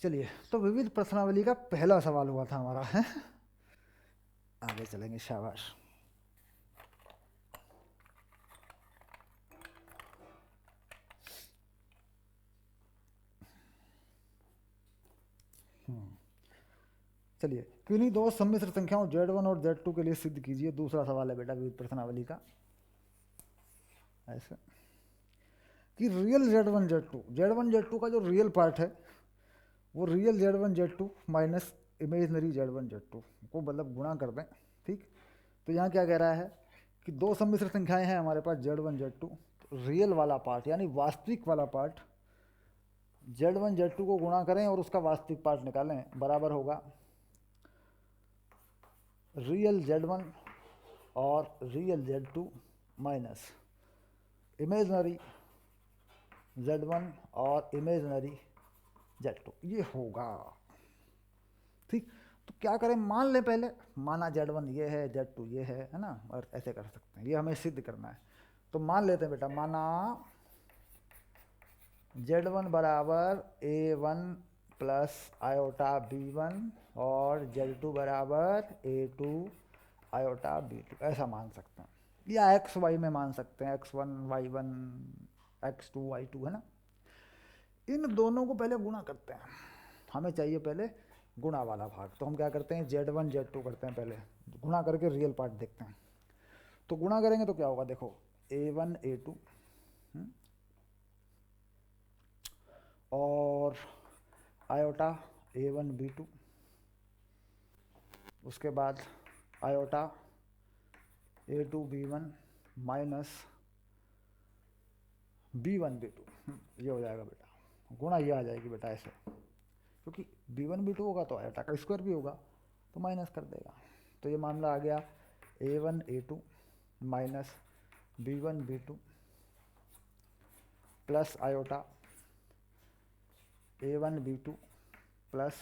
चलिए, तो विविध प्रश्नावली का पहला सवाल हुआ था हमारा है। आगे चलेंगे, शाबाश। चलिए, किन्हीं दो सम्मिश्र संख्याओं Z1 और Z2 के लिए सिद्ध कीजिए। दूसरा सवाल है बेटा विविध प्रश्नावली का। ऐसा कि रियल Z1 Z2 का जो रियल पार्ट है वो real Z1 Z2 minus imaginary Z1 Z2 को मतलब गुणा कर दें। ठीक, तो यहाँ क्या कह रहा है कि दो सम्मिश्र संख्याएं हैं हमारे पास Z1 Z2। रियल वाला पार्ट यानी वास्तविक वाला पार्ट Z1 Z2 को गुणा करें और उसका वास्तविक पार्ट निकालें, बराबर होगा रियल Z1 और real Z2 minus imaginary Z1 और इमेजनरी Z2, ये होगा। ठीक, तो क्या करें, मान लें पहले, माना Z1 ये है, Z2 ये है ना, और ऐसे कर सकते हैं, ये हमें सिद्ध करना है। तो मान लेते हैं बेटा, माना Z1 बराबर A1 प्लस आयोटा B1 और Z2 बराबर A2 आयोटा B2, ऐसा मान सकते हैं, या एक्स वाई में मान सकते हैं, X1 Y1 X2 Y2, है ना। इन दोनों को पहले गुणा करते हैं, हमें चाहिए पहले गुणा वाला भाग। तो हम क्या करते हैं, Z1 Z2 करते हैं, पहले गुणा करके रियल पार्ट देखते हैं। तो गुणा करेंगे तो क्या होगा, देखो A1 A2 और आयोटा A1 B2, उसके बाद iota A2 B1 minus B1 B2, ये हो जाएगा बेटा, गुणा ये आ जाएगी बेटा ऐसे, क्योंकि B1 B2 होगा तो आयोटा का स्क्वायर भी होगा, तो माइनस कर देगा। तो ये मामला आ गया A1 A2 minus B1 B2 plus iota A1 B2 plus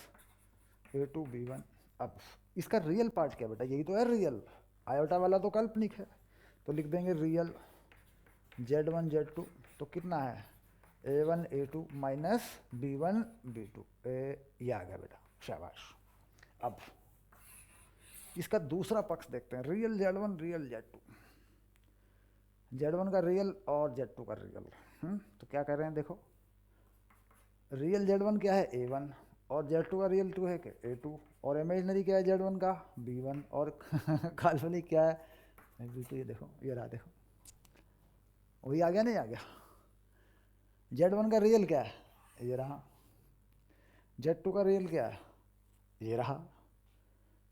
A2 B1। अब इसका रियल पार्ट क्या बेटा, यही तो है रियल, आयोटा वाला तो काल्पनिक है। तो लिख देंगे रियल Z1 Z2, तो कितना है A1 A2 minus B1 B2, ये आ गया बेटा, शाबाश। अब इसका दूसरा पक्ष देखते हैं, real Z1 real Z2, Z1 का रियल और Z2 का रियल। तो क्या कर रहे हैं, देखो रियल Z1 क्या है A1 और Z2 का रियल 2 है कि A2, और इमेजनरी क्या है Z1 का B1 और काल्पनिक क्या है B2। ये देखो, ये रहा, देखो वही आ गया, नहीं आ गया। Z1 का रियल क्या है, ये रहा। Z2 का रियल क्या है, ये रहा।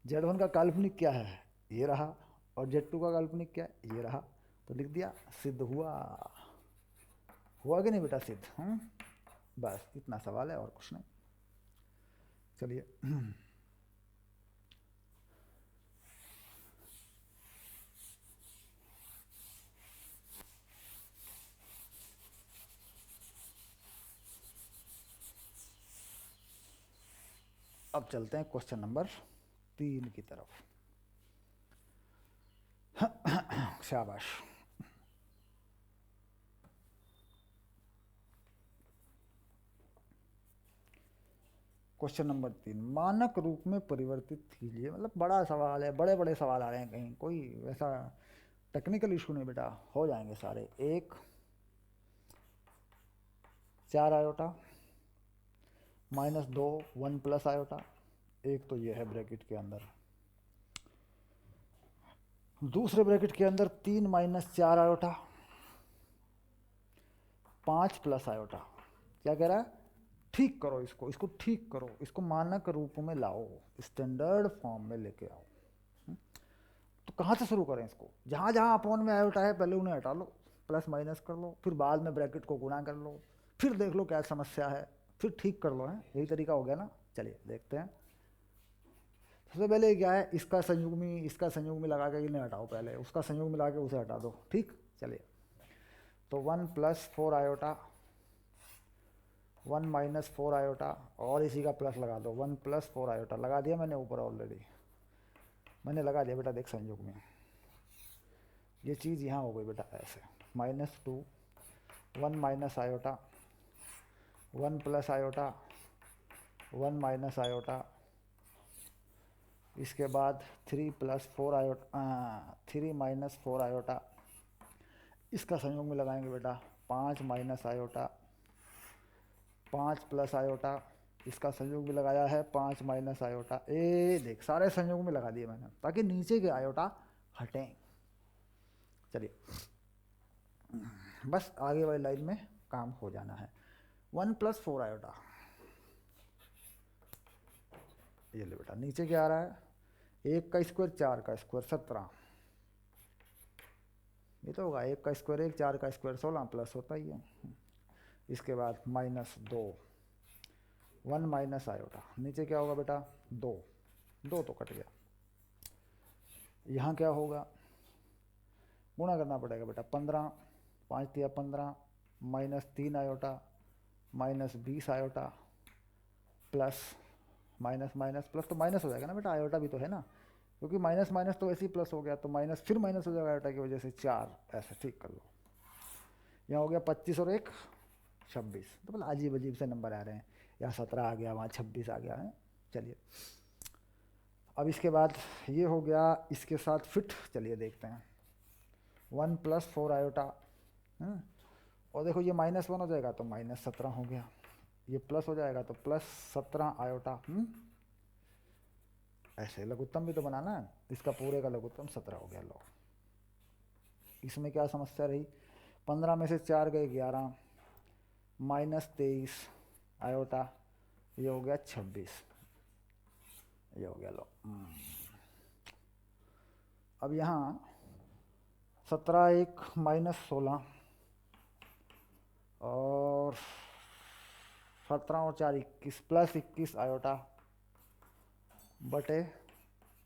Z1 का काल्पनिक क्या है, ये रहा, और Z2 का काल्पनिक क्या है, ये रहा। तो लिख दिया, सिद्ध हुआ। हुआ कि नहीं बेटा सिद्ध? बस इतना सवाल है और कुछ नहीं। चलिए अब चलते हैं क्वेश्चन नंबर 3 की तरफ। शाबाश। क्वेश्चन नंबर 3, मानक रूप में परिवर्तित कीजिए। मतलब बड़ा सवाल है, बड़े बड़े सवाल आ रहे हैं, कहीं कोई वैसा टेक्निकल इशू नहीं बेटा, हो जाएंगे सारे। 1 4 आयोटा माइनस 2 1 प्लस आयोटा, एक तो ये है ब्रैकेट के अंदर, दूसरे ब्रैकेट के अंदर 3 माइनस 4 आयोटा 5 प्लस आयोटा। क्या कह रहा है, ठीक करो इसको, इसको ठीक करो, इसको मानक रूप में लाओ, स्टैंडर्ड फॉर्म में लेके आओ। तो कहाँ से शुरू करें इसको, जहाँ जहाँ अपॉन में आयोटा है पहले उन्हें हटा लो, प्लस माइनस कर लो, फिर बाद में ब्रैकेट को गुणा कर लो, फिर देख लो क्या समस्या है, फिर ठीक कर लो, है यही तरीका हो गया ना। चलिए देखते हैं। सबसे पहले क्या है, इसका संयुग्मी लगा के इन्हें हटाओ, पहले उसका संयुग्म मिला के उसे हटा दो। ठीक, चलिए तो 1 प्लस 4 आयोटा 1 माइनस 4 आयोटा, और इसी का प्लस लगा दो, 1 प्लस 4 आयोटा लगा दिया मैंने ऊपर, ऑलरेडी मैंने लगा दिया बेटा, देख संयोग में ये चीज़ यहाँ हो गई बेटा ऐसे, -2 1 minus iota 1 plus iota 1 minus iota, इसके बाद 3 प्लस 4 आयोटा, 3 माइनस 4 आयोटा, इसका संयोग में लगाएंगे बेटा 5 माइनस आयोटा, 5 प्लस आयोटा, इसका संयोग में लगाया है 5 माइनस आयोटा। ए देख सारे संयोग में लगा दिए मैंने ताकि नीचे के आयोटा हटें। चलिए बस आगे वाली लाइन में काम हो जाना है। 1 प्लस 4 आयोटा, ये ले बेटा नीचे क्या आ रहा है, 1 का स्क्वायर 4 का स्क्वायर 17, ये तो होगा 1 का स्क्वायर 1, 4 का स्क्वायर 16 प्लस होता ही है। इसके बाद माइनस 2, 1 माइनस आयोटा, नीचे क्या होगा बेटा 2, 2 तो कट गया। यहाँ क्या होगा, गुणा करना पड़ेगा बेटा 15, 5 दिया 15, minus 3 iota, minus 20 iota, plus minus minus plus तो माइनस हो जाएगा ना बेटा, आयोटा भी तो है ना, क्योंकि माइनस माइनस तो ऐसे ही प्लस हो गया, तो माइनस फिर माइनस हो जाएगा आयोटा की वजह से 4, ऐसे ठीक कर लो। यहाँ हो गया 25 और 1 26, तो मतलब अजीब अजीब से नंबर आ रहे हैं, यहाँ 17 आ गया, वहाँ 26 आ गया है। चलिए अब इसके बाद ये हो गया, इसके साथ फिट चलिए देखते हैं 1 प्लस 4 आयोटा, और देखो ये -1 हो जाएगा तो -17 हो गया, ये प्लस हो जाएगा तो प्लस 17 आयोटा। ऐसे लघुत्तम भी तो बनाना है, इसका पूरे का लघुत्तम 17 हो गया। लो इसमें क्या समस्या रही, 15 में से 4 गए 11, -23 आयोटा, ये हो गया 26, ये हो गया। लो अब यहाँ 17 1 -16 और 17 और 4 21 प्लस 21 आयोटा बटे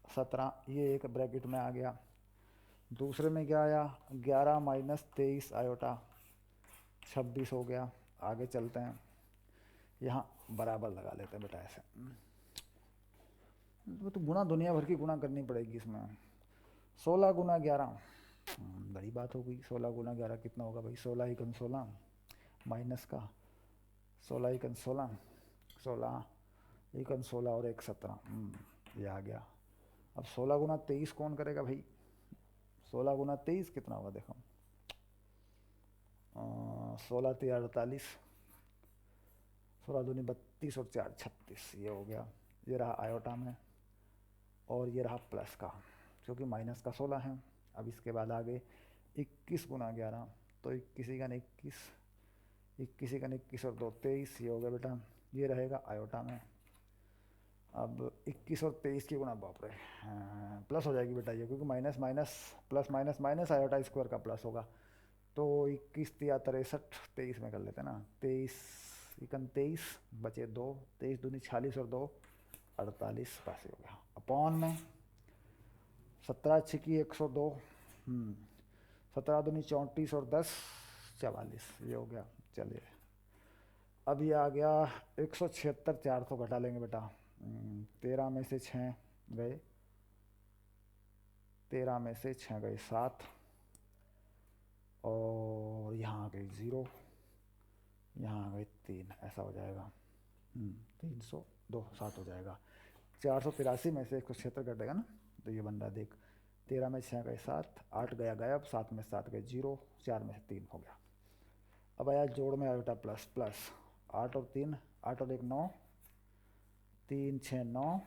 17, ये एक ब्रैकेट में आ गया। दूसरे में क्या आया, 11 माइनस 23 आयोटा 26 हो गया। आगे चलते हैं, यहाँ बराबर लगा लेते हैं बेटा ऐसे, तो गुणा दुनिया भर की गुणा करनी पड़ेगी इसमें। 16 गुना 11, बड़ी बात हो गई, 16 गुना 11 कितना होगा भाई, 16 एकम 16 माइनस का 16 एकम 16, 16 एकम 16 और 1 17, ये आ गया। अब 16 गुना 23 कौन करेगा भाई, 16 गुना 23 कितना होगा देखो, 16 3 48, 16 दूनी 32 और 4 36, ये हो गया। ये रहा आयोटा में और ये रहा प्लस का, क्योंकि माइनस का 16 है। अब इसके बाद आगे 21 गुना 11, तो 21 का 21, 21 का 21 और 2 23, ये हो गया बेटा। ये रहेगा आयोटा में। अब 21 और 23 की गुणा, बाप रे, प्लस हो जाएगी बेटा ये, क्योंकि minus minus plus minus minus iota square का प्लस होगा। तो 21 या 63, 23 में कर लेते हैं ना, 23 इकन 23 बचे 2, 23 दूनी 46 और 2 48, पास हो गया। अपॉन में 17 छिकी 102, 17 दूनी 34 और 10 44, ये हो गया। चलिए अब ये आ गया 176, 4 तो घटा लेंगे बेटा, 13 में से 6 गए, 13 में से 6 गए 7, और यहाँ आ गई 0, यहाँ आ गए 3, ऐसा हो जाएगा 302 7 हो जाएगा। 483 में से 176 घटेगा ना, तो ये बन रहा देख, 13 में 6 गए 7, 8 गया गायब, 7 में 7 गए 0, 4 में से 3 हो गया। अब आया जोड़ में आयोटा प्लस प्लस 8 और 3, 8 और 1 9, 3 6 9,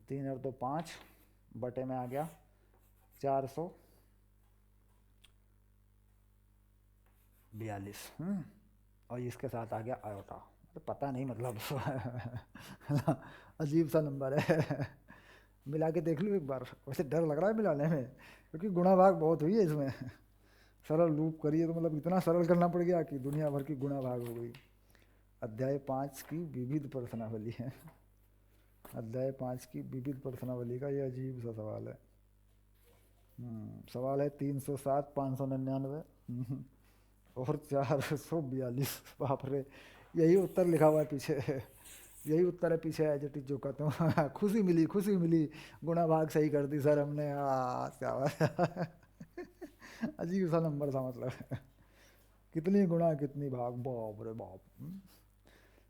3 और 2 5, बटे में आ गया 442, और इसके साथ आ गया आयोटा, तो पता नहीं मतलब अजीब सा नंबर है। मिला के देख लूँ एक बार, वैसे डर लग रहा है मिलाने में, क्योंकि गुणा भाग बहुत हुई है इसमें। सरल रूप करिए तो मतलब इतना सरल करना पड़ गया कि दुनिया भर की गुणा भाग हो गई। अध्याय 5 की विविध प्रश्नावली है, अध्याय 5 की विविध प्रश्नावली का ये अजीब सा सवाल है। सवाल है 307 599 और 442, बाप रे, यही उत्तर लिखा हुआ है पीछे, यही उत्तर है पीछे एज इट इज जो कहते हो। खुशी मिली, खुशी मिली, गुणा भाग सही कर दी सर हमने, क्या बात। अजीब सा नंबर था मतलब, कितनी गुणा कितनी भाग, बाप रे बाप।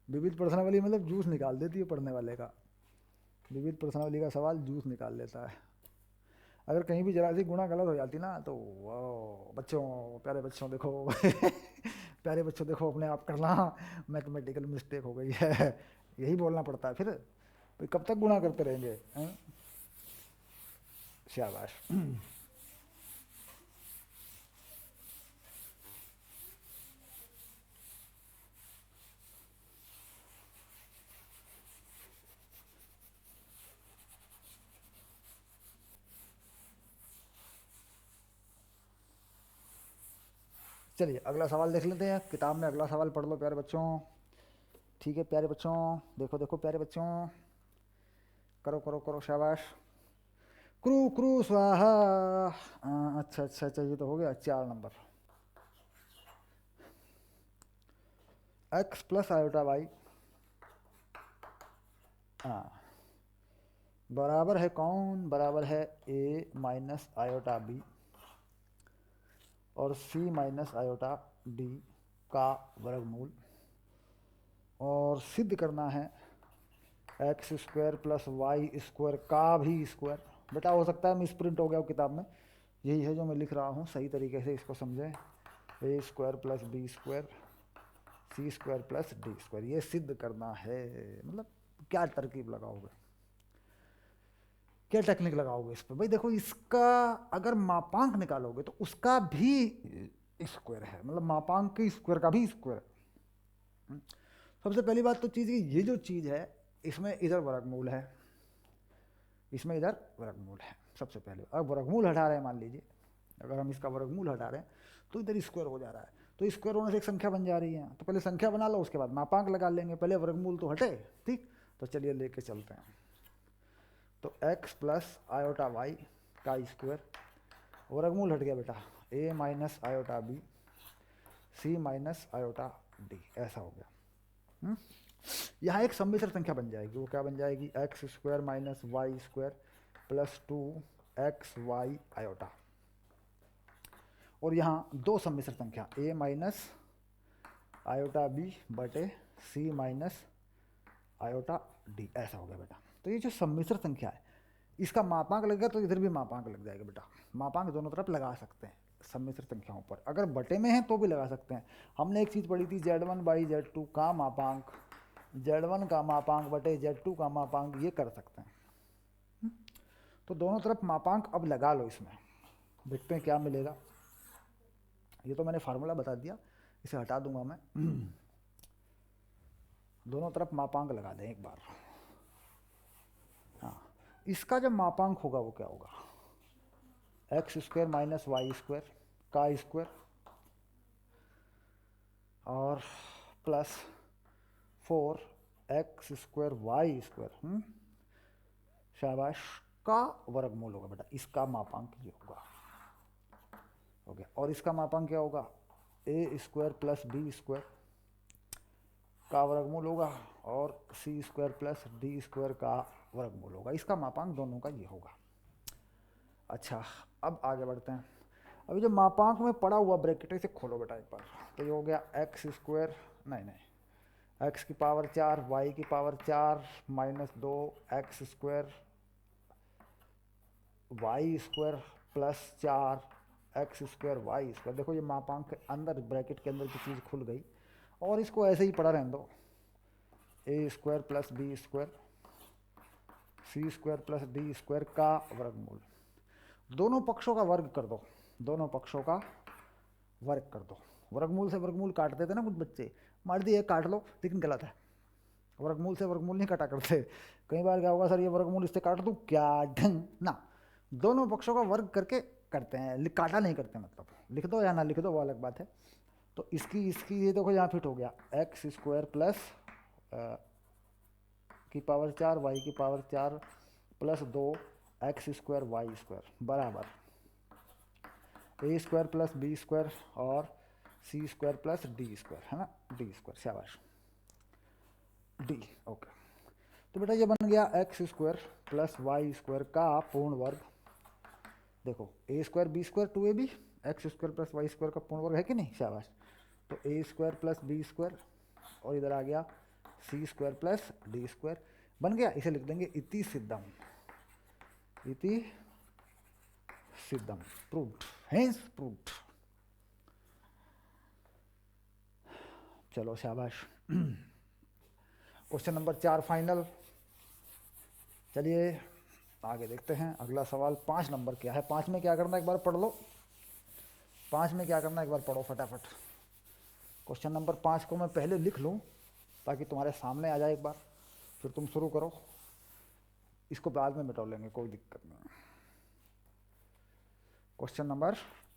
विविध प्रश्नावली मतलब जूस निकाल देती है पढ़ने वाले का। विविध प्रश्नावली का सवाल जूस निकाल लेता है। अगर कहीं भी जरा सी गुणा गलत हो जाती ना तो वो बच्चों, प्यारे बच्चों देखो प्यारे बच्चों देखो अपने आप करना, मैथमेटिकल मिस्टेक हो गई है। यही बोलना पड़ता है फिर। भाई कब तक गुणा करते रहेंगे हैं? शाबाश। चलिए अगला सवाल देख लेते हैं, किताब में अगला सवाल पढ़ लो प्यारे बच्चों। ठीक है प्यारे बच्चों, देखो देखो प्यारे बच्चों, करो करो करो शाबाश। क्रू क्रू स्वाहा। अच्छा अच्छा अच्छा, ये तो हो गया 4 number. X plus iota y, हाँ, बराबर है कौन, बराबर है ए माइनस आयोटा बी और सी माइनस आयोटा डी का वर्गमूल। और सिद्ध करना है x square plus y square का भी स्क्वायर। बेटा हो सकता है मिस प्रिंट हो गया हो किताब में, यही है जो मैं लिख रहा हूँ, सही तरीके से इसको समझें। ए स्क्वायर प्लस बी स्क्वायर सी स्क्वायर प्लस डी स्क्वायर, ये सिद्ध करना है। मतलब क्या तरकीब लगाओगे, क्या टेक्निक लगाओगे इस पर? भाई देखो इसका अगर मापांक निकालोगे तो उसका भी स्क्वायर है, मतलब मापांक के स्क्वायर का भी स्क्वायर है। सबसे पहली बात तो चीज़ ये जो चीज़ है इसमें इधर वर्गमूल है, इसमें इधर वर्गमूल है। सबसे पहले अब वर्गमूल हटा रहे हैं, मान लीजिए अगर हम इसका वर्गमूल हटा रहे हैं तो इधर स्क्वायर हो जा रहा है, तो स्क्वायर होने से एक संख्या बन जा रही है। तो पहले संख्या बना लो, उसके बाद मापांक लगा लेंगे, पहले वर्गमूल तो हटे। ठीक, तो चलिए लेके चलते हैं। तो x प्लस आयोटा वाई का स्क्वायर, वर्गमूल हट गया बेटा, a minus iota b c minus iota d, ऐसा हो गया। यहाँ एक सम्मिश्र संख्या बन जाएगी, वो क्या बन जाएगी, x square minus y square plus 2xy iota. और यहाँ दो सम्मिश्र संख्या a माइनस आयोटा बी बटे सी माइनस आयोटा डी, ऐसा हो गया बेटा। तो ये जो सम्मिश्र संख्या है इसका मापांक लगेगा तो इधर भी मापांक लग जाएगा बेटा। मापांक दोनों तरफ लगा सकते हैं सम्मिश्र संख्याओं पर, अगर बटे में है तो भी लगा सकते हैं। हमने एक चीज़ पढ़ी थी Z1 बाई Z2 का मापांक, Z1 का मापांक बटे Z2 का मापांक, ये कर सकते हैं। तो दोनों तरफ मापांक अब लगा लो इसमें, देखते हैं क्या मिलेगा। ये तो मैंने फार्मूला बता दिया, इसे हटा दूंगा मैं। दोनों तरफ मापांक लगा दें एक बार। हाँ, इसका जब मापांक होगा वो क्या होगा, x square minus y square का स्क्वायर और plus 4x square y square, शाबाश, का वर्गमूल होगा बेटा। इसका मापांक ये होगा, हो गया। और इसका मापांक क्या होगा, ए स्क्वायर प्लस बी स्क्वायर का वर्गमूल होगा और c square plus d square का वर्गमूल होगा। इसका मापांक दोनों का ये होगा। अच्छा, अब आगे बढ़ते हैं। अभी जो मापांक में पड़ा हुआ ब्रैकेट है इसे खोलो बेटा एक बार। तो ये हो गया एक्स स्क्वायर, नहीं, एक्स की पावर 4 वाई की power 4 minus 2x square y square plus 4x square y square. देखो ये मापांक के अंदर, ब्रैकेट के अंदर की चीज़ खुल गई। और इसको ऐसे ही पड़ा रहने दो, ए स्क्वायर प्लस बी स्क्वायर सी स्क्वायर प्लस डी स्क्वायर का वर्गमूल। दोनों पक्षों का वर्ग कर दो, दोनों पक्षों का वर्ग कर दो। वर्गमूल से वर्गमूल काट देते ना कुछ बच्चे, मार दिए काट लो, लेकिन गलत है। वर्गमूल से वर्गमूल नहीं काटा करते। कई बार क्या होगा, सर ये वर्गमूल इससे काट दूँ क्या, ढंग ना, दोनों पक्षों का वर्ग करके करते हैं, काटा नहीं करते। मतलब लिख दो या ना लिख दो वो अलग बात है। तो इसकी इसकी ये देखो यहाँ फिट हो गया, एक्स स्क्वायर प्लस की पावर 4 वाई की power 4 plus 2x square y square बराबर a square plus b square और c square plus d square, है ना, डी स्क्वायर, शाबाश, डी, ओके। तो बेटा ये बन गया x square plus y square का पूर्ण वर्ग। देखो a square b square 2ab, x square plus y square का पूर्ण वर्ग है कि नहीं, शाबाश। तो ए स्क्वायर प्लस बी स्क्वायर और इधर आ गया सी स्क्वायर प्लस डी स्क्वायर बन गया। इसे लिख देंगे इति सिद्धम, इति सिद्धम, प्रूव्ड, हेंस प्रूव्ड। चलो शाबाश। Question number 4 final. चलिए आगे देखते हैं अगला सवाल। 5 नंबर क्या है, 5 में क्या करना एक बार पढ़ लो। 5 में क्या करना एक बार पढ़ो फटाफट। क्वेश्चन नंबर 5 को मैं पहले लिख लूँ ताकि तुम्हारे सामने आ जाए एक बार, फिर तुम शुरू करो। इसको बाद में मिटा लेंगे, कोई दिक्कत नहीं। क्वेश्चन नंबर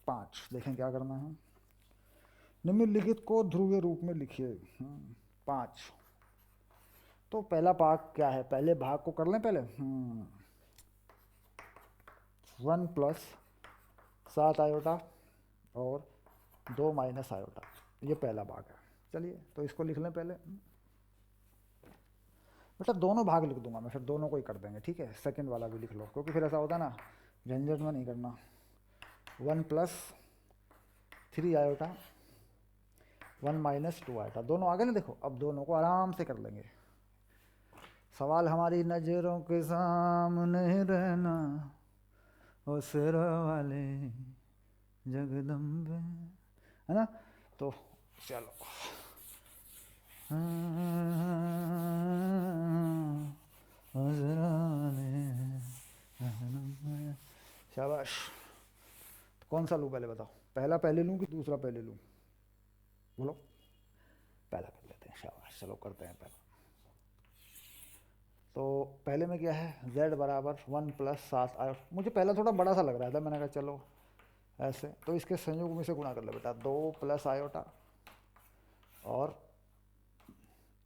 5 देखें क्या करना है। निम्नलिखित को ध्रुवीय रूप में लिखिए। 5 तो पहला भाग क्या है, पहले भाग को कर लें पहले। 1 प्लस 7 आयोटा और 2 माइनस आयोटा, ये पहला भाग है। चलिए तो इसको लिख लें पहले। बेटा दोनों भाग लिख दूंगा मैं, फिर दोनों को ही कर देंगे, ठीक है। सेकंड वाला भी लिख लो, क्योंकि फिर ऐसा होता है ना, झंझट में नहीं करना। 1 प्लस 3 आयोटा 1 माइनस 2 आयोटा, दोनों आगे ना। देखो अब दोनों को आराम से कर लेंगे। सवाल हमारी नज़रों के सामने रहना, ओ सिरा वाले जगदम्बे, है ना। तो चलो शाबाश। तो कौन सा लूँ पहले बताओ, पहला पहले लूँ कि दूसरा पहले लूँ, बोलो। पहला कर लेते हैं, शाबाश। चलो करते हैं पहला। तो पहले में क्या है, z बराबर 1 प्लस 7 आयोटा। मुझे पहला थोड़ा बड़ा सा लग रहा था, मैंने कहा चलो ऐसे। तो इसके संयोग में से गुणा कर ले बेटा, 2 प्लस आयोटा और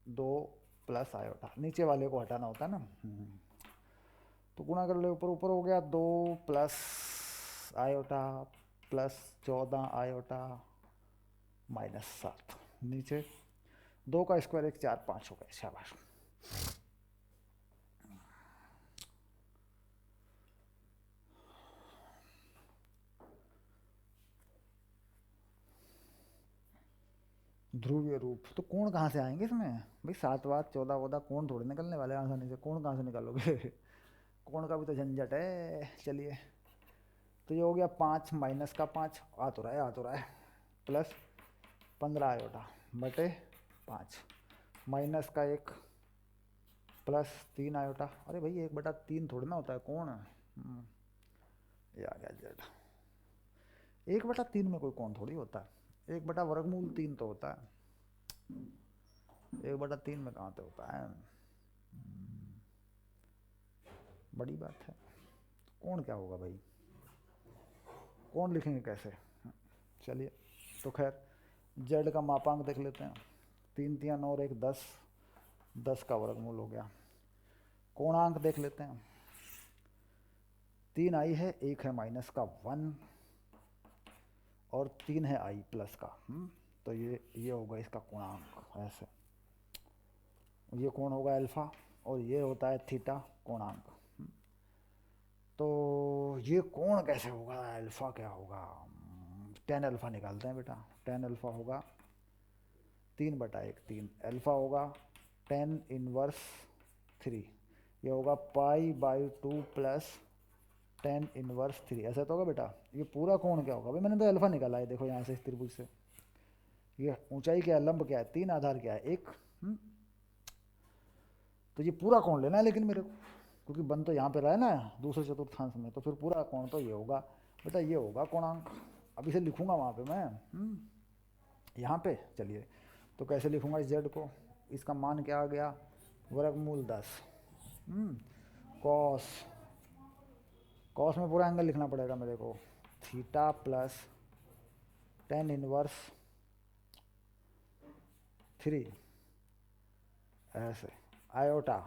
2 प्लस आयोटा, नीचे वाले को हटाना होता है ना। तो गुणा कर ले, ऊपर ऊपर हो गया 2 plus iota plus 14 iota minus 7, नीचे 2 का स्क्वायर 1 4 5 हो गया। शाबाश। ध्रुवीय रूप, तो कोण कहाँ से आएंगे इसमें भाई, 7 वात 14 वोदा कोण थोड़े निकलने वाले आसानी से, कोण कहाँ से निकालोगे। कोण का भी तो झंझट है। चलिए तो ये हो गया 5 माइनस का 5, आ तो रहा है, आ तो रहा है, प्लस 15 आयोटा बटे 5 माइनस का 1 प्लस 3 आयोटा। अरे भाई 1/3 थोड़ी ना होता है कोण। ये आ गया जेड। 1/3 में कोई कोण थोड़ी होता है, 1/वर्गमूल 3 तो होता है, 1/3 में कहाँ पे होता है। बड़ी बात है। कोण क्या होगा भाई, कोण लिखेंगे कैसे। चलिए तो खैर जेड का मापांक देख लेते हैं। 3 3 9 और 1 10, 10 का वर्गमूल हो गया। कोणांक देख लेते हैं, 3 आई है, 1 है माइनस का 1 और 3 है आई प्लस का। तो ये होगा इसका कोणांक ऐसे। ये कोण होगा अल्फा और ये होता है थीटा कोणांक। तो ये कोण कैसे होगा, अल्फा क्या होगा। 10 अल्फा निकालते हैं बेटा। 10 अल्फा होगा 3/1, 3 अल्फा होगा 10 इनवर्स 3, ये होगा π/2 प्लस 10 इनवर्स 3, ऐसा तो होगा बेटा। ये पूरा कोण क्या होगा भाई, मैंने तो अल्फा निकाला है, देखो यहाँ से इस त्रिभुज से। ये ऊंचाई क्या है, लंब क्या है, 3, आधार क्या है 1। तो ये पूरा कोण लेना है लेकिन मेरे को, क्योंकि बन तो यहाँ पे रहा है ना दूसरे चतुर्थांश में, तो फिर पूरा कोण तो ये होगा बेटा, ये होगा कोणांक। अब इसे लिखूंगा वहाँ पे मैं, यहाँ पे। चलिए तो कैसे लिखूंगा इस जेड को, इसका मान क्या आ गया, वर्गमूल 10 कॉस, कॉस में पूरा एंगल लिखना पड़ेगा मेरे को, थीटा प्लस 10 इनवर्स 3 ऐसे, iota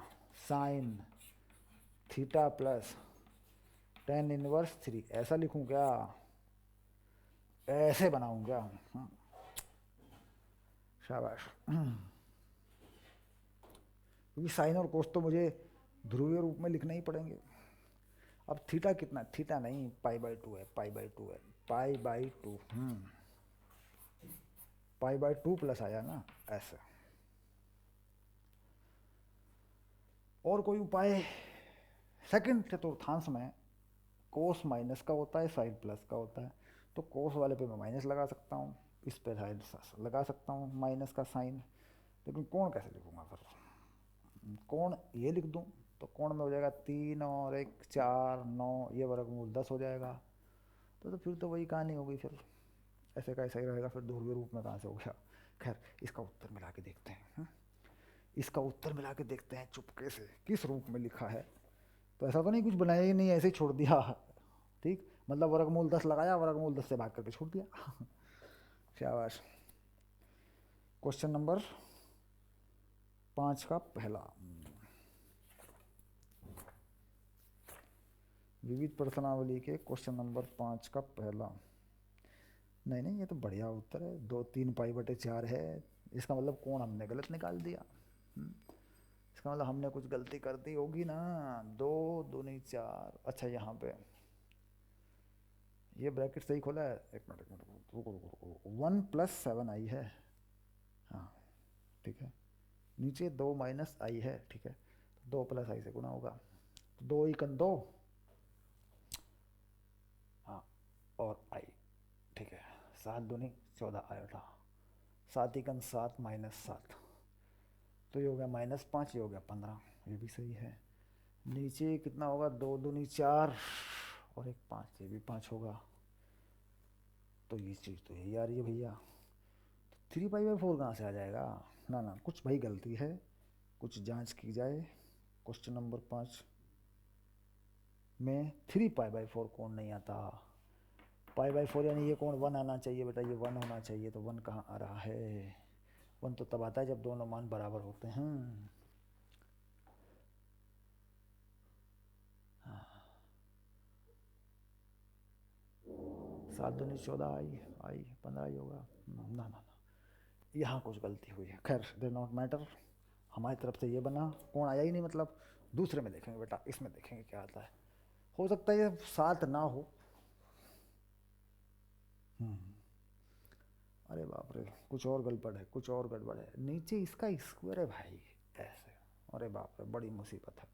sine theta plus 10 inverse 3, ऐसा लिखूं क्या, ऐसे बनाऊं क्या। शाबाश। क्योंकि साइन और कोस तो मुझे ध्रुवीय रूप में लिखने ही पड़ेंगे। अब थीटा कितना, थीटा नहीं π/2 है, π/2 है, π/2 π/2 प्लस आया ना ऐसे। और कोई उपाय? सेकंड चतुर्थांश में कोस माइनस का होता है, साइन प्लस का होता है। तो कोस वाले पे मैं माइनस लगा सकता हूँ, इस पे साइन लगा सकता हूँ माइनस का साइन। लेकिन कोण कैसे लिखूँगा फिर? कोण ये लिख दूँ तो कोण में हो जाएगा 3 और 1 4 9, ये वर्गमूल 10 हो जाएगा। तो फिर तो वही कहानी हो गई फिर। ऐसे का ऐसा ही रहेगा, फिर ध्रुवीय रूप में कहाँ से हो गया? खैर इसका उत्तर मिला के देखते हैं। इसका उत्तर मिला के देखते हैं चुपके से किस रूप में लिखा है। तो ऐसा तो नहीं कुछ बनाया ही नहीं, ऐसे ही छोड़ दिया। ठीक, मतलब वर्गमूल 10 लगाया, वर्गमूल 10 से भाग करके छोड़ दिया। शाबाश। क्वेश्चन नंबर 5 का पहला, विविध प्रश्नावली के क्वेश्चन नंबर 5 का पहला। नहीं नहीं, ये तो बढ़िया उत्तर है, 2 3 पाई/4 है। इसका मतलब कोण हमने गलत निकाल दिया। इसका मतलब हमने कुछ गलती कर दी होगी ना। 2 दूनी 4। अच्छा यहाँ पे ये ब्रैकेट सही खोला है? एक मिनट रुको रुको रुको, 1+7i है। हाँ ठीक है, नीचे 2 - i है। ठीक है, 2 + i से गुना होगा, 2 × 2। हाँ, और i। ठीक है, 7 दूनी 14 आयोटा, 7 × 7 -7। तो ये हो गया -5, ये हो गया 15, ये भी सही है। नीचे कितना होगा? 2 दूनी 4 और 1 5, ये भी 5 होगा। तो ये चीज़ तो यही आ रही है भैया। तो 3π/4 कहाँ से आ जाएगा? ना ना, कुछ भाई गलती है, कुछ जांच की जाए। क्वेश्चन नंबर 5 में 3π/4 कौन नहीं आता? π/4 यानी ये कौन 1 आना चाहिए बेटा, ये 1 होना चाहिए। तो 1 कहाँ आ रहा है? 1 तो तब आता है जब दोनों मान बराबर होते हैं। 7 दूनी 14 आई 15 ही होगा। ना ना ना, यहाँ कुछ गलती हुई है। खैर दे नॉट मैटर, हमारी तरफ से ये बना, कौन आया ही नहीं। मतलब दूसरे में देखेंगे बेटा, इसमें देखेंगे क्या आता है। हो सकता है ये 7 ना हो। अरे बाप रे, कुछ और गड़बड़ है, कुछ और गड़बड़ है। नीचे इसका स्क्वायर है भाई, ऐसे। अरे बाप रे, बड़ी मुसीबत है।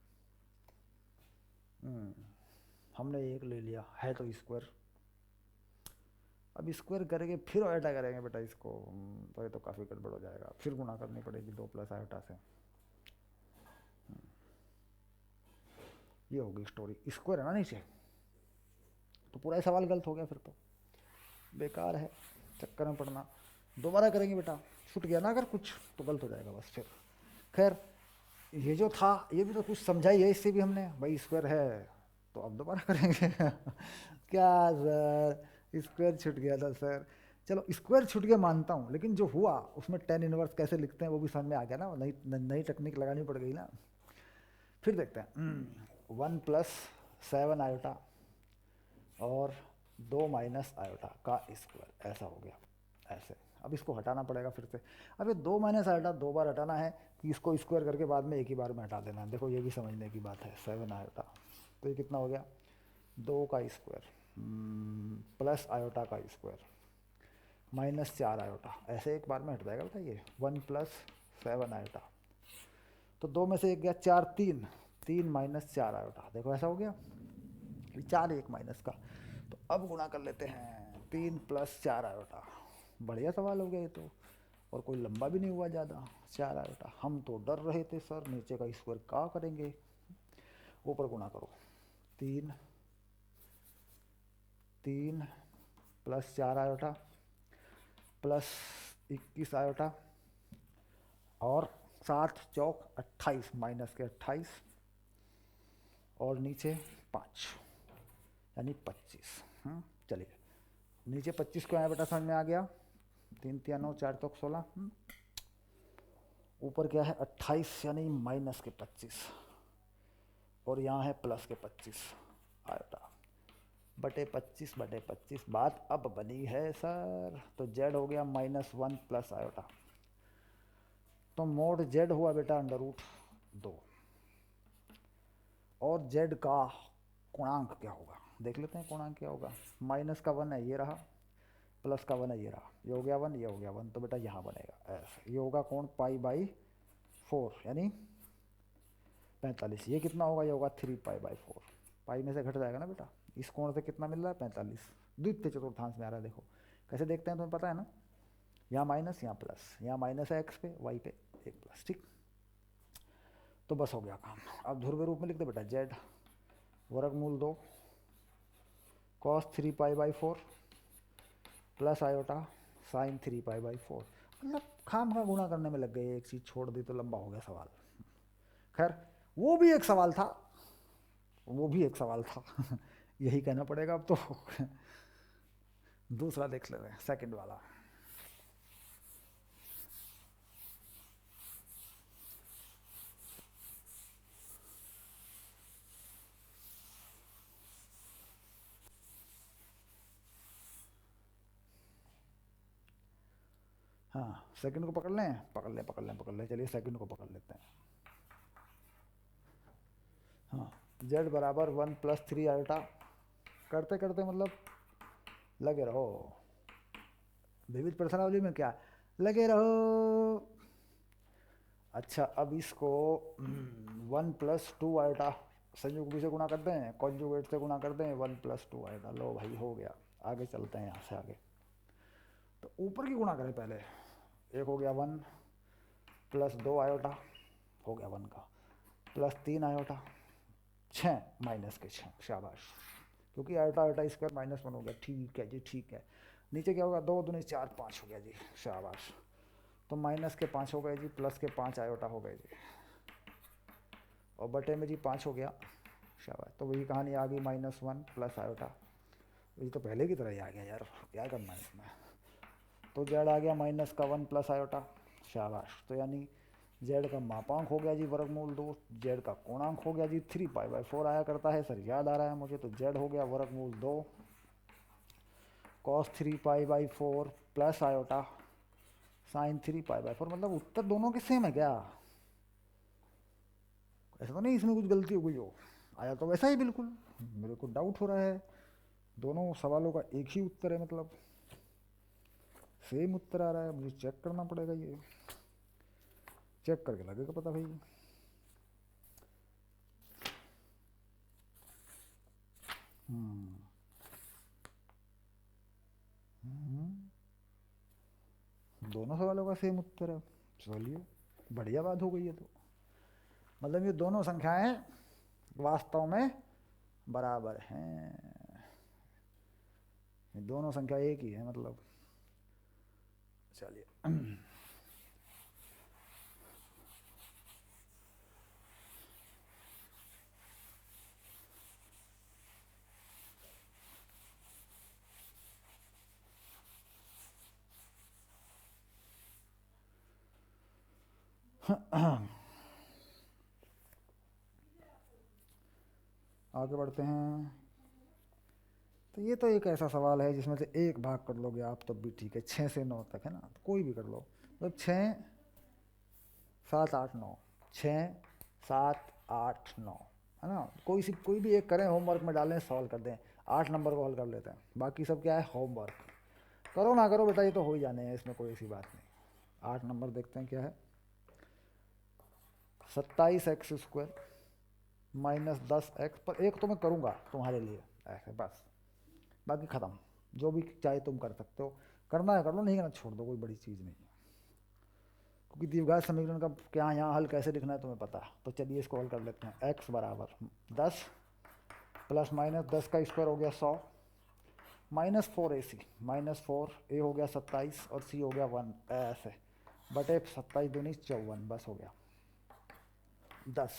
हमने एक ले लिया है तो स्क्वायर। अब स्क्वायर करके फिर आयोटा करेंगे बेटा इसको, तो ये तो काफ़ी गड़बड़ हो जाएगा। फिर गुणा करनी पड़ेगी 2 + आयोटा से। ये होगी स्टोरी। स्क्वायर है ना नीचे, तो पूरा ही सवाल गलत हो गया फिर तो। बेकार है चक्कर में पड़ना। दोबारा करेंगे बेटा, छूट गया ना अगर कुछ तो गलत हो जाएगा बस फिर। खैर ये जो था ये भी तो कुछ समझा ही है इससे भी हमने, भाई स्क्वायर है तो अब दोबारा करेंगे। क्या सर, स्क्वायर छूट गया था सर। चलो स्क्वायर छूट गया मानता हूँ, लेकिन जो हुआ उसमें tan इनवर्स कैसे लिखते हैं वो भी समझ में आ गया ना। नई नई टेक्निक लगानी पड़ गई ना। फिर देखते हैं। 1+7 आयोटा और 2 - आयोटा का स्क्वायर, ऐसा हो गया ऐसे। अब इसको हटाना पड़ेगा फिर से। अब ये 2 - आयोटा 2 बार हटाना है कि इसको स्क्वायर करके बाद में एक ही बार में हटा देना है? देखो ये भी समझने की बात है। 7 आयोटा, तो ये कितना हो गया? 2 का स्क्वायर प्लस आयोटा का स्क्वायर -4 आयोटा, ऐसे एक बार में हट जाएगा बेटा ये। 1+7 आयोटा, तो 2 में से एक गया 4, 3 -4 आयोटा। देखो ऐसा हो गया, 4 1 माइनस का। तो अब गुणा कर लेते हैं, 3 + 4 आयोटा। बढ़िया सवाल हो गया ये तो, और कोई लंबा भी नहीं हुआ ज़्यादा। 4 आयोटा, हम तो डर रहे थे सर नीचे का स्क्वायर क्या करेंगे। ऊपर गुणा करो, 3 + 4 आयोटा प्लस 21 आयोटा और 7 चौक 28 माइनस के 28 और नीचे 5 यानी 25। चलिए नीचे 25 को आया बेटा, समझ में आ गया। 3 3 9 4 चौक 16। ऊपर क्या है? 28 यानी माइनस के 25 और यहाँ है प्लस के 25 आयोटा बटे 25/25। बात अब बनी है सर। तो जेड हो गया -1 + आयोटा, तो मोड जेड हुआ बेटा √2। और जेड का गुणांक क्या होगा देख लेते हैं। गुणांक क्या होगा? माइनस का 1 है ये रहा, प्लस का 1 है ये रहा। ये हो गया 1, ये हो गया 1, तो बेटा यहाँ बनेगा ऐसे। ये होगा कौन? π/4 यानी 45। ये कितना होगा, ये होगा 3 पाई/4। पाई में से घट जाएगा ना बेटा, इस कोण से कितना मिल रहा है 45, द्वितीय चतुर्थांश में आ रहा है। देखो कैसे देखते हैं तुम्हें पता है ना, यहाँ माइनस यहाँ प्लस, यहाँ माइनस है एक्स पे, वाई पे एक प्लस, ठीक। तो बस हो गया काम। अब ध्रुवीय रूप में लिख दे बेटा, जेड वर्गमूल 2 कॉस 3 पाई/4 प्लस आयोटा साइन 3 पाई/4। मतलब खाम खा गुणा करने में लग गए, एक चीज़ छोड़ दी तो लंबा हो गया सवाल। खैर वो भी एक सवाल था, वो भी एक सवाल था यही कहना पड़ेगा अब तो दूसरा देख लेते हैं, सेकंड वाला। हाँ सेकंड को पकड़ लें, पकड़ लें, चलिए सेकंड को पकड़ लेते हैं। हाँ जेड बराबर 1+3 आयोटा, करते करते मतलब लगे रहो, विविध प्रश्नावली में क्या, लगे रहो। अच्छा अब इसको 1+2 आयोटा संयुग भी से गुणा करते हैं, कॉन्जुगेट से गुणा करते हैं, 1+2 आयोटा। लो भाई हो गया, आगे चलते हैं यहाँ से आगे। तो ऊपर की गुणा करें पहले, एक हो गया 1+2 आयोटा, हो गया 1 का, +3 आयोटा 6 माइनस के 6, शाबाश, क्योंकि आयोटा आयोटा स्क्वायर -1 हो गया, ठीक है जी ठीक है। नीचे क्या होगा, 2 दूनी 4 5 हो गया जी, शाबाश। तो माइनस के 5 हो गए जी, प्लस के 5 आयोटा हो गए जी, और बटे में जी 5 हो गया, शाबाश। तो वही कहानी आ गई, -1 प्लस आयोटा, ये तो पहले की तरह ही आ गया यार, क्या करना है इसमें। तो जेड आ गया माइनस का 1 प्लस आयोटा, शाबाश। तो यानी जेड का मापांक हो गया जी वर्गमूल 2, जेड का कोणांक हो गया जी 3 पाई/4 आया करता है सर, याद आ रहा है मुझे। तो जेड हो गया वर्गमूल 2 कॉस 3 पाई/4 प्लस आयोटा साइन 3 पाई/4। मतलब उत्तर दोनों के सेम है क्या, ऐसा तो नहीं इसमें कुछ गलती हो गई हो, आया तो वैसा ही बिल्कुल, मेरे को डाउट हो रहा है। दोनों सवालों का एक ही उत्तर है, मतलब सेम उत्तर आ रहा है, मुझे चेक करना पड़ेगा, ये चेक करके लगेगा पता भाई। दोनों सवालों का सेम उत्तर है, चलिए बढ़िया बात हो गई है। तो मतलब ये दोनों संख्याएं वास्तव में बराबर हैं, ये दोनों संख्या एक ही है मतलब, चलिए आगे बढ़ते हैं। तो ये तो एक ऐसा सवाल है जिसमें से एक भाग कर लोगे आप तब भी ठीक है, 6 से 9 तक है ना, तो कोई भी कर लो, मतलब 6 7 8 9, 6 7 8 9 है ना, कोई भी एक करें, होमवर्क में डालें, सॉल्व कर दें, 8 नंबर को हल कर लेते हैं, बाकी सब क्या है होमवर्क, करो ना करो बेटा ये तो हो ही जाने हैं, इसमें कोई ऐसी बात नहीं। 8 नंबर देखते हैं क्या है, 27x² -10x, पर एक तो मैं करूँगा तुम्हारे लिए ऐसे बस, बाकी ख़त्म, जो भी चाहे तुम कर सकते हो, करना है कर लो, नहीं करना छोड़ दो, कोई बड़ी चीज़ नहीं है, क्योंकि द्विघात समीकरण का क्या यहाँ हल कैसे लिखना है तुम्हें पता है। तो चलिए इसको हल कर लेते हैं, x बराबर 10 प्लस माइनस 10 का स्क्वायर हो गया 100, -4ac, -4a हो गया 27 और c हो गया 1, ऐसे बटे 27 दूनी 54, बस हो गया 10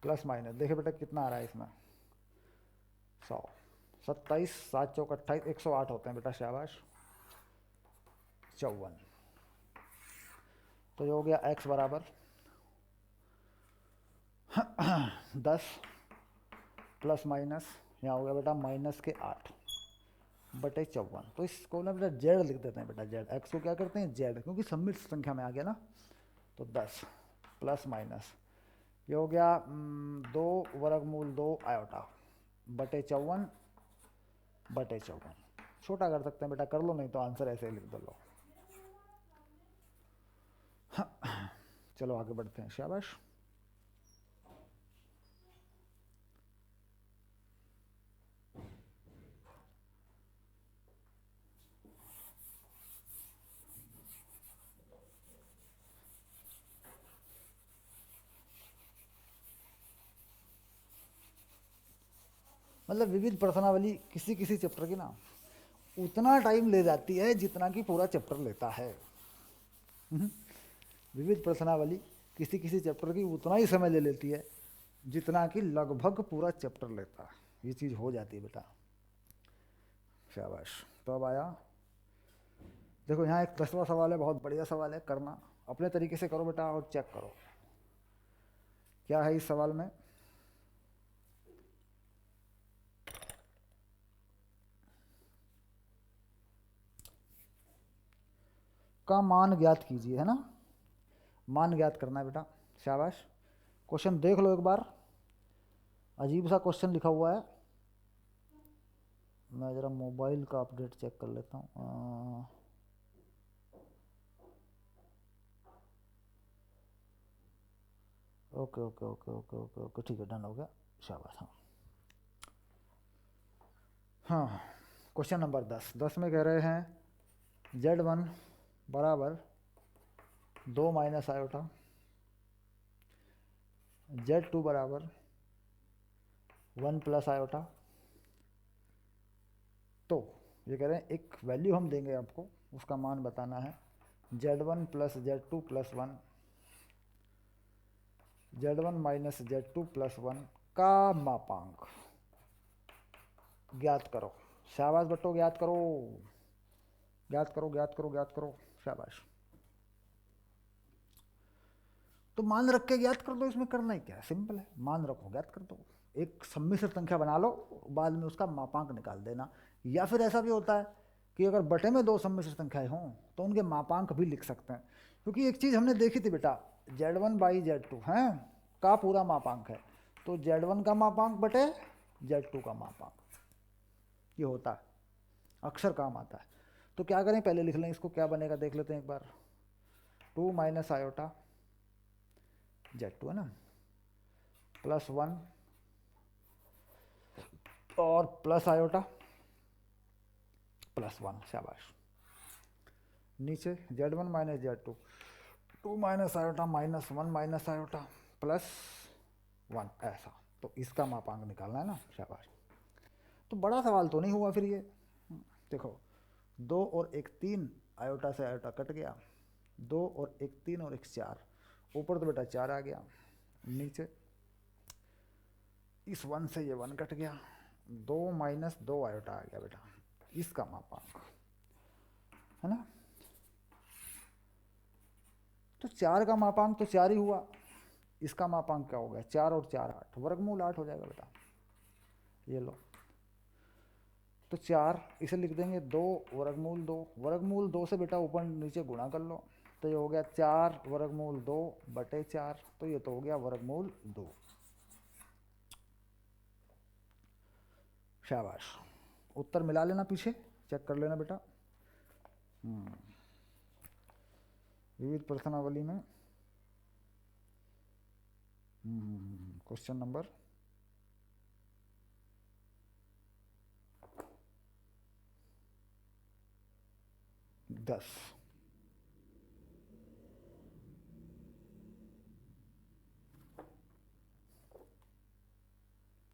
प्लस माइनस देखिए बेटा कितना आ रहा है इसमें 100, 27 7 चौक 28, 108 होते हैं बेटा, शाबाश 54। तो ये हो गया x बराबर 10 प्लस माइनस, यहाँ हो गया बेटा -8 बटे 54। तो इसको ना बेटा जेड लिख देते हैं बेटा, जेड, एक्स को क्या करते हैं जेड, क्योंकि सम्मिलित संख्या में आ गया ना। तो 10 प्लस माइनस ये हो गया 2 वर्गमूल 2 आयोटा बटे 54 बटे 54, छोटा कर सकते हैं बेटा, कर लो, नहीं तो आंसर ऐसे ही लिख दो लो। चलो आगे बढ़ते हैं, शाबाश। मतलब विविध प्रश्नावली किसी किसी चैप्टर की ना उतना टाइम ले जाती है जितना कि पूरा चैप्टर लेता है। विविध प्रश्नावली किसी किसी चैप्टर की उतना ही समय ले लेती है जितना कि लगभग पूरा चैप्टर लेता है। ये चीज़ हो जाती है बेटा। शाबाश। तो अब आया, देखो यहाँ एक 10वां सवाल है, बहुत बढ़िया सवाल है, करना अपने तरीके से करो बेटा और चेक करो क्या है इस सवाल में। का मान ज्ञात कीजिए, है ना, मान ज्ञात करना है बेटा। शाबाश। क्वेश्चन देख लो एक बार, अजीब सा क्वेश्चन लिखा हुआ है। मैं ज़रा मोबाइल का अपडेट चेक कर लेता हूँ। Okay okay okay okay okay okay, ठीक है, डन हो गया। शाबाश। हाँ हाँ, क्वेश्चन नंबर 10 में कह रहे हैं Z1 बराबर 2 माइनस आयोटा, Z2 बराबर 1 प्लस आयोटा। तो ये कह रहे हैं एक वैल्यू हम देंगे आपको, उसका मान बताना है। Z1 plus Z2 plus 1, Z1 minus Z2 plus 1 का मापांक ज्ञात करो। शाबाश बट्टो, ज्ञात करो, ज्ञात करो, ज्ञात करो, ज्ञात करो। शाबाश। तो मान रख के ज्ञात कर दो, इसमें करना ही क्या है, सिंपल है, मान रखो ज्ञात कर दो। एक सम्मिश्र संख्या बना लो, बाद में उसका मापांक निकाल देना। या फिर ऐसा भी होता है कि अगर बटे में दो सम्मिश्र संख्याएं हों तो उनके मापांक भी लिख सकते हैं, क्योंकि एक चीज़ हमने देखी थी बेटा, Z1 बाई Z2 हैं का पूरा मापांक है, तो Z1 का मापांक बटे Z2 का मापांक, ये होता है, अक्सर काम आता है। तो क्या करें, पहले लिख लें इसको, क्या बनेगा देख लेते हैं एक बार। 2 माइनस आयोटा Z2 है ना, प्लस 1 और प्लस आयोटा प्लस 1। शाबाश। नीचे Z1 minus Z2, 2 minus iota minus 1 minus iota plus 1, ऐसा। तो इसका मापांक निकालना है ना। शाबाश। तो बड़ा सवाल तो नहीं हुआ फिर ये। देखो 2 और 1 3, आयोटा से आयोटा कट गया, 2 और 1 3 और 1 4, ऊपर तो बेटा 4 आ गया, नीचे इस 1 से ये 1 कट गया, 2 माइनस 2 आयोटा आ गया बेटा, इसका मापांक है ना। तो 4 का मापांक तो 4 ही हुआ, इसका मापांक क्या हो गया, 4 और 4 8, वर्गमूल 8 हो जाएगा बेटा। ये लो, तो 4 इसे लिख देंगे 2 वर्गमूल 2, वर्गमूल 2 से बेटा ऊपर नीचे गुणा कर लो, तो ये हो गया 4 वर्गमूल 2 बटे 4, तो ये तो हो गया वर्गमूल 2। शाबाश। उत्तर मिला लेना, पीछे चेक कर लेना बेटा। विविध प्रश्नावली में क्वेश्चन नंबर 10।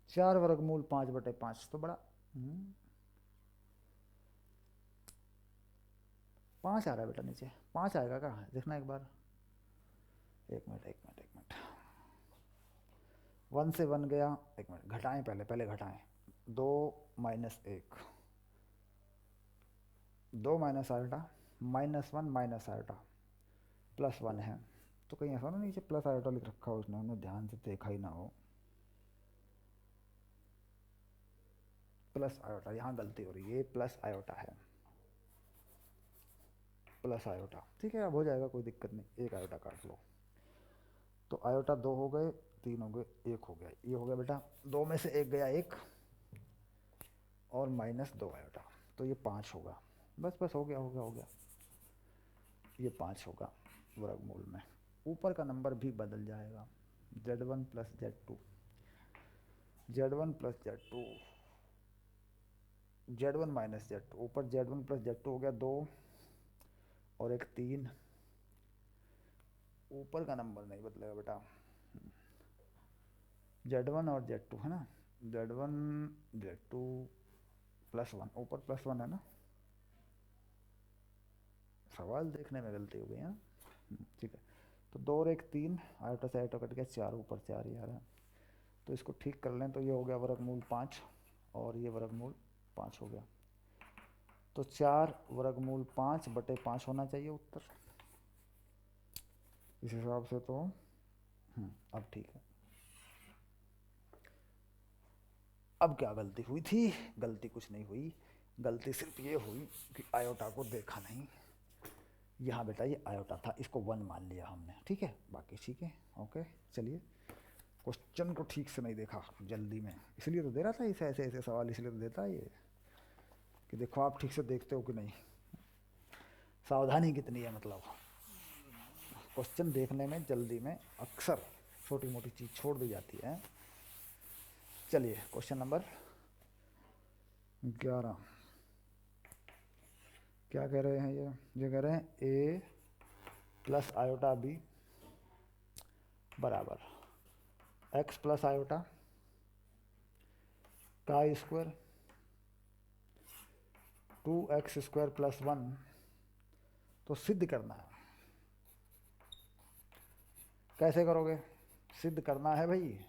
चार वर्गमूल 5 बटे 5 तो बड़ा 5 आ रहा है बेटा, नीचे 5 आएगा क्या, देखना एक बार। एक मिनट एक मिनट एक मिनट, 1 से 1 गया, एक मिनट घटाएं, पहले पहले घटाएं। 2 minus 1, 2 minus iota minus 1 minus iota plus 1 है, तो कहीं ऐसा ना नीचे प्लस आयोटा लिख रखा हो उसने, हमने ध्यान से देखा ही ना हो। प्लस आयोटा, यहाँ गलती हो रही है, ये प्लस आयोटा है, प्लस आयोटा, ठीक है, अब हो जाएगा, कोई दिक्कत नहीं, एक आयोटा काट लो। तो आयोटा 2 हो गए, 3 हो गए, 1 हो गया, ये हो गया बेटा, 2 में से 1 गया 1 और माइनस 2 आयोटा, तो ये 5 होगा। बस बस, हो गया हो गया हो गया, ये 5 होगा वर्गमूल में। ऊपर का नंबर भी बदल जाएगा, Z1 plus Z2, Z1 plus Z2, Z1 minus Z2, ऊपर Z1 प्लस Z2 हो गया 2 और 1 3, ऊपर का नंबर नहीं बदलेगा बेटा, Z1 और Z2 है ना, Z1 Z2 +1, ऊपर +1 है ना, सवाल देखने में गलती हो गई है। ठीक है, तो 2 और 1 3, आयोटा से आयोटा कट गया, 4 ऊपर 4 ही आ रहा है। तो इसको ठीक कर लें तो ये हो गया वर्गमूल 5 और ये वर्गमूल 5 हो गया। तो 4 वर्गमूल 5/5 होना चाहिए उत्तर इस हिसाब से। तो अब ठीक है। अब क्या गलती हुई थी? गलती कुछ नहीं हुई, गलती सिर्फ ये हुई कि आयोटा को देखा नहीं। यहाँ बेटा ये आयोटा था, इसको 1 मान लिया हमने, ठीक है, बाकी ठीक है। ओके, चलिए, क्वेश्चन को ठीक से नहीं देखा जल्दी में, इसलिए तो दे रहा था इसे ऐसे ऐसे सवाल, इसलिए तो देता है ये कि देखो आप ठीक से देखते हो कि नहीं, सावधानी कितनी है। मतलब क्वेश्चन देखने में जल्दी में अक्सर छोटी मोटी चीज़ छोड़ दी जाती है। चलिए, क्वेश्चन नंबर 11 क्या कह रहे हैं ये कह रहे हैं a प्लस आयोटा b बराबर x प्लस आयोटा का स्क्वायर 2x² + 1। तो सिद्ध करना है। कैसे करोगे? सिद्ध करना है भाई।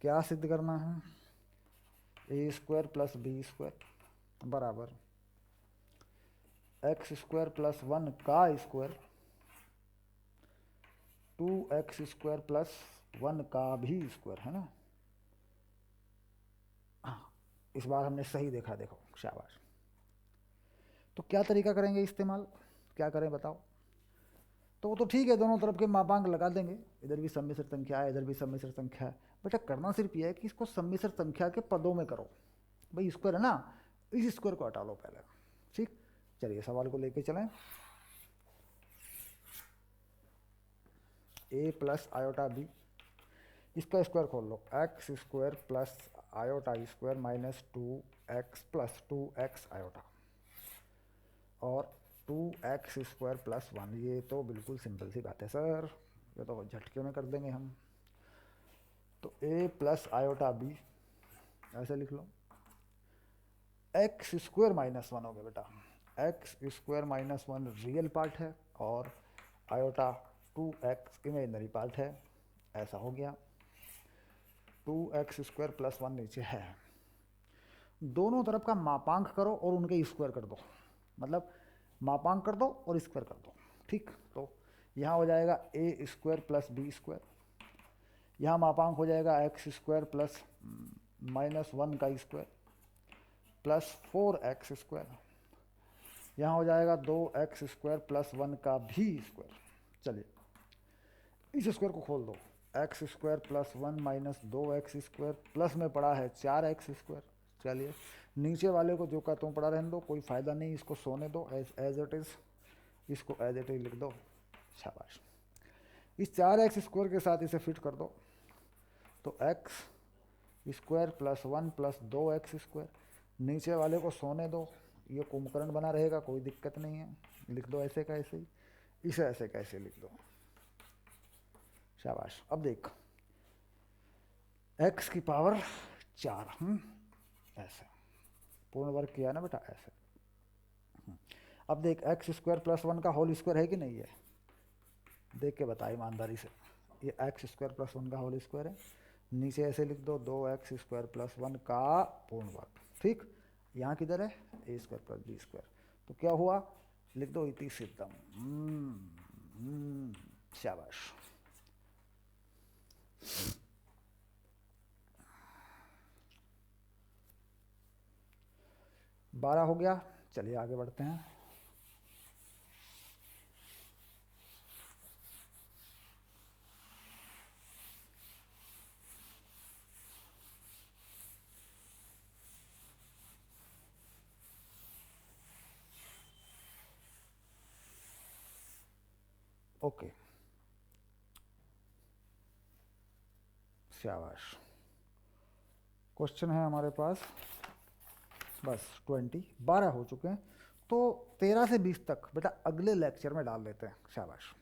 क्या सिद्ध करना है? a² + b² बराबर x² + 1 का स्क्वायर 2x² + 1 का भी स्क्वायर, है ना। इस बार हमने सही देखा, देखो शाबाश। तो क्या तरीका करेंगे इस्तेमाल, क्या करें बताओ? तो वो तो ठीक है, दोनों तरफ के मापांक लगा देंगे, इधर भी सम्मिश्र संख्या है, इधर भी सम्मिश्र संख्या है। बेटा करना सिर्फ ये है कि इसको सम्मिश्र संख्या के पदों में करो। भाई स्क्वायर है ना, इस स्क्वायर को हटा लो पहले, ठीक। चलिए सवाल को लेके चलें। a प्लस आयोटा b, इसका स्क्वायर खोल लो, x² plus iota square minus 2x plus 2x iota और 2x² + 1। ये तो बिल्कुल सिंपल सी बात है सर, ये तो झटके में कर देंगे हम। तो a प्लस आयोटा b ऐसे लिख लो, x² - 1 हो गया बेटा, x² - 1 रियल पार्ट है और आयोटा 2x इमेजनरी पार्ट है, ऐसा हो गया। 2x² + 1 नीचे है, दोनों तरफ का मापांक करो और उनके स्क्वायर कर दो, मतलब मापांक कर दो और स्क्वायर कर दो, ठीक। तो यहाँ हो जाएगा a² + b², यहाँ मापांक हो जाएगा x² + -1 का स्क्वायर प्लस 4x², यहाँ हो जाएगा 2x² + 1 का भी स्क्वायर। चलिए इस स्क्वायर को खोल दो, x² + 1 - 2x² प्लस में पड़ा है 4x²। चलिए नीचे वाले को जो का तुम पड़ा रहने दो, कोई फ़ायदा नहीं, इसको सोने दो एज इट इज़, इसको एज इट इज़ लिख दो, शाबाश। इस 4x² के साथ इसे फिट कर दो, तो x² + 1 + 2x², नीचे वाले को सोने दो, ये कुंभकर्ण बना रहेगा, कोई दिक्कत नहीं है, लिख दो ऐसे का ऐसे ही, इसे ऐसे कैसे लिख दो, शाबाश। अब देख x की पावर 4, ऐसे पूर्ण वर्ग किया ना बेटा, ऐसे। अब देख x² + 1 का होल स्क्वायर है कि नहीं है, देख के बता ईमानदारी से। ये x² + 1 का होल स्क्वायर है, नीचे ऐसे लिख दो 2x² + 1 का पूर्ण वर्ग, ठीक। यहाँ किधर है a² + b², तो क्या हुआ, लिख दो इति सिद्धम। शाबाश। बारह हो गया, चलिए आगे बढ़ते हैं। ओके, शाबाश। क्वेश्चन है हमारे पास, बस 12 हो चुके हैं, तो 13 से 20 तक बेटा अगले लेक्चर में डाल देते हैं, शाबाश।